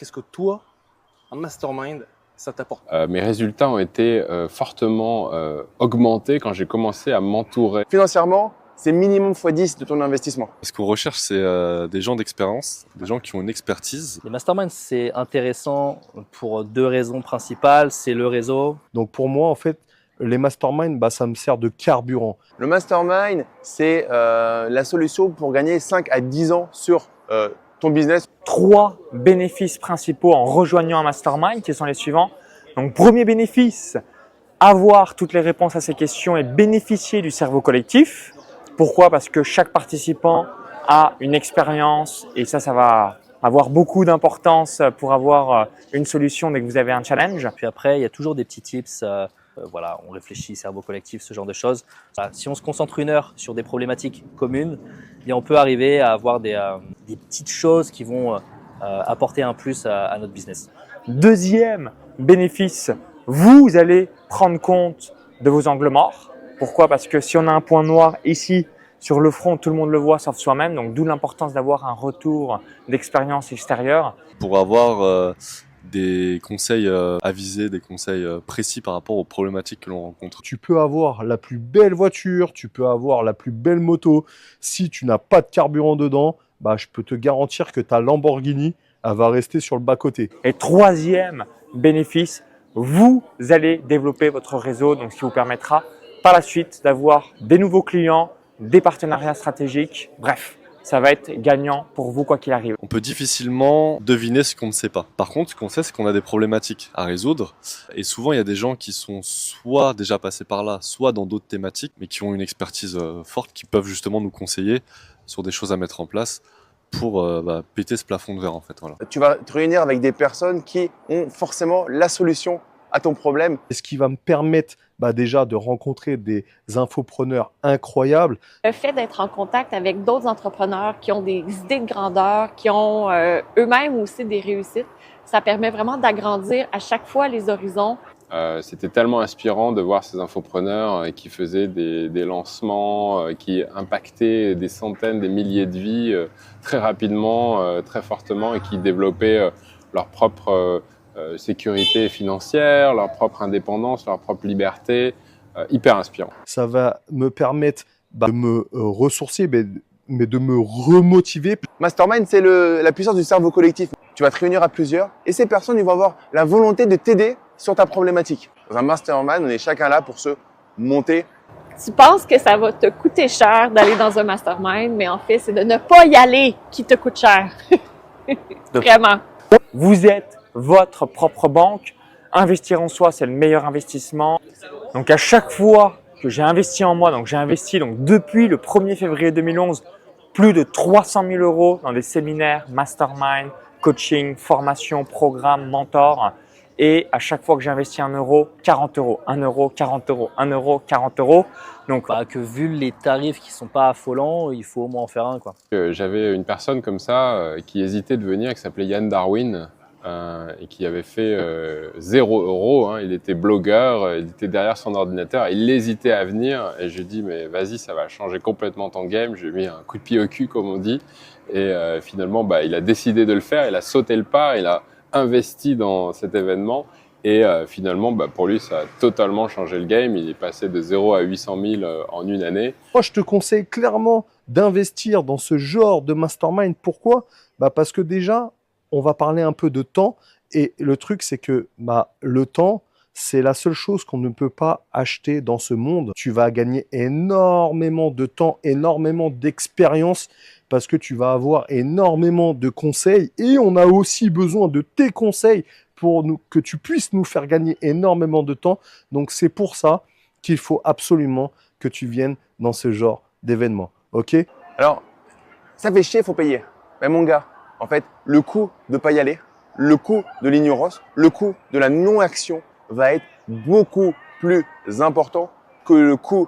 qu'est-ce que toi, en mastermind, ça t'apporte? Mes résultats ont été fortement augmentés quand j'ai commencé à m'entourer. Financièrement, c'est minimum x10 de ton investissement. Ce qu'on recherche, c'est des gens d'expérience, des gens qui ont une expertise. Les masterminds, c'est intéressant pour deux raisons principales. C'est le réseau. Donc pour moi, en fait, les masterminds, ça me sert de carburant. Le mastermind, c'est la solution pour gagner 5 à 10 ans sur ton business. 3 bénéfices principaux en rejoignant un mastermind qui sont les suivants. Donc, premier bénéfice, avoir toutes les réponses à ces questions et bénéficier du cerveau collectif. Pourquoi? Parce que chaque participant a une expérience et ça va avoir beaucoup d'importance pour avoir une solution dès que vous avez un challenge. Puis après, il y a toujours des petits tips. Voilà, on réfléchit, cerveau collectif, ce genre de choses. Si on se concentre 1 heure sur des problématiques communes, on peut arriver à avoir des petites choses qui vont apporter un plus à notre business. Deuxième bénéfice, vous allez prendre compte de vos angles morts. Pourquoi? Parce que si on a un point noir ici sur le front, tout le monde le voit sauf soi-même. Donc d'où l'importance d'avoir un retour d'expérience extérieure. Pour avoir des conseils avisés, des conseils précis par rapport aux problématiques que l'on rencontre. Tu peux avoir la plus belle voiture, tu peux avoir la plus belle moto. Si tu n'as pas de carburant dedans, je peux te garantir que ta Lamborghini, elle va rester sur le bas-côté. Et troisième bénéfice, vous allez développer votre réseau, donc ce qui vous permettra par la suite d'avoir des nouveaux clients, des partenariats stratégiques, bref. Ça va être gagnant pour vous quoi qu'il arrive. On peut difficilement deviner ce qu'on ne sait pas. Par contre, ce qu'on sait, c'est qu'on a des problématiques à résoudre. Et souvent, il y a des gens qui sont soit déjà passés par là, soit dans d'autres thématiques, mais qui ont une expertise forte, qui peuvent justement nous conseiller sur des choses à mettre en place pour péter ce plafond de verre en fait. Voilà. Tu vas te réunir avec des personnes qui ont forcément la solution à ton problème. Ce qui va me permettre déjà de rencontrer des infopreneurs incroyables. Le fait d'être en contact avec d'autres entrepreneurs qui ont des idées de grandeur, qui ont eux-mêmes aussi des réussites, ça permet vraiment d'agrandir à chaque fois les horizons. C'était tellement inspirant de voir ces infopreneurs qui faisaient des lancements, qui impactaient des centaines, des milliers de vies très rapidement, très fortement et qui développaient leur propre sécurité financière, leur propre indépendance, leur propre liberté, hyper inspirant. Ça va me permettre de me ressourcer, mais de me remotiver. Mastermind, c'est la puissance du cerveau collectif. Tu vas te réunir à plusieurs et ces personnes ils vont avoir la volonté de t'aider sur ta problématique. Dans un mastermind, on est chacun là pour se monter. Tu penses que ça va te coûter cher d'aller dans un mastermind, mais en fait, c'est de ne pas y aller qui te coûte cher. Vraiment. Vous êtes votre propre banque. Investir en soi, c'est le meilleur investissement. Donc à chaque fois que j'ai investi en moi, donc j'ai investi depuis le 1er février 2011, plus de 300 000 € dans des séminaires, mastermind, coaching, formation, programme, mentor. Et à chaque fois que j'ai investi 1 euro, 40 euros, 1 euro, 40 euros, 1 euro, 40 euros. Donc, que vu les tarifs qui sont pas affolants, il faut au moins en faire un, quoi. J'avais une personne comme ça qui hésitait de venir, qui s'appelait Yann Darwin et qui avait fait 0 €. Il était blogueur, il était derrière son ordinateur, il hésitait à venir et je lui ai dit mais vas-y, ça va changer complètement ton game. Je lui ai mis un coup de pied au cul comme on dit et finalement il a décidé de le faire, il a sauté le pas, il a investi dans cet événement et finalement pour lui ça a totalement changé le game. Il est passé de 0 à 800 000 en une année. Moi je te conseille clairement d'investir dans ce genre de mastermind. Pourquoi? Parce que déjà on va parler un peu de temps et le truc c'est que le temps c'est la seule chose qu'on ne peut pas acheter dans ce monde. Tu vas gagner énormément de temps, énormément d'expérience parce que tu vas avoir énormément de conseils et on a aussi besoin de tes conseils pour que tu puisses nous faire gagner énormément de temps. Donc c'est pour ça qu'il faut absolument que tu viennes dans ce genre d'événement. Ok? Alors, ça fait chier, il faut payer. Mais mon gars, en fait, le coût de ne pas y aller, le coût de l'ignorance, le coût de la non-action va être beaucoup plus important que le coût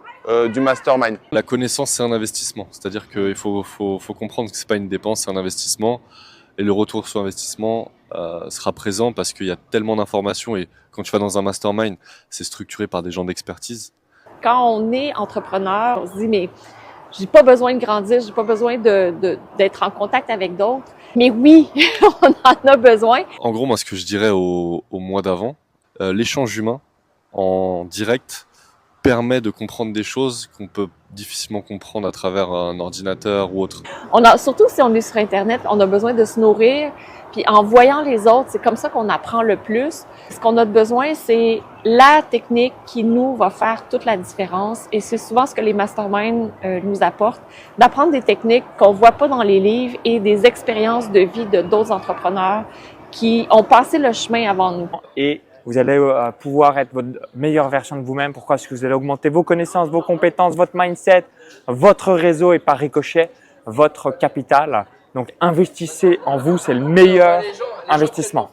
du mastermind. La connaissance, c'est un investissement. C'est-à-dire qu'il faut comprendre que c'est pas une dépense, c'est un investissement. Et le retour sur investissement sera présent parce qu'il y a tellement d'informations. Et quand tu vas dans un mastermind, c'est structuré par des gens d'expertise. Quand on est entrepreneur, on se dit, mais j'ai pas besoin de grandir, j'ai pas besoin d'être en contact avec d'autres. Mais oui, on en a besoin. En gros, moi, ce que je dirais au mois d'avant, l'échange humain en direct permet de comprendre des choses qu'on peut difficilement comprendre à travers un ordinateur ou autre. Surtout si on est sur Internet, on a besoin de se nourrir. Puis en voyant les autres, c'est comme ça qu'on apprend le plus. Ce qu'on a besoin, c'est la technique qui nous va faire toute la différence. Et c'est souvent ce que les masterminds nous apportent, d'apprendre des techniques qu'on voit pas dans les livres et des expériences de vie de d'autres entrepreneurs qui ont passé le chemin avant nous. Et vous allez pouvoir être votre meilleure version de vous-même. Pourquoi? Parce que vous allez augmenter vos connaissances, vos compétences, votre mindset, votre réseau et par ricochet, votre capital. Donc, investissez en vous, c'est le meilleur investissement.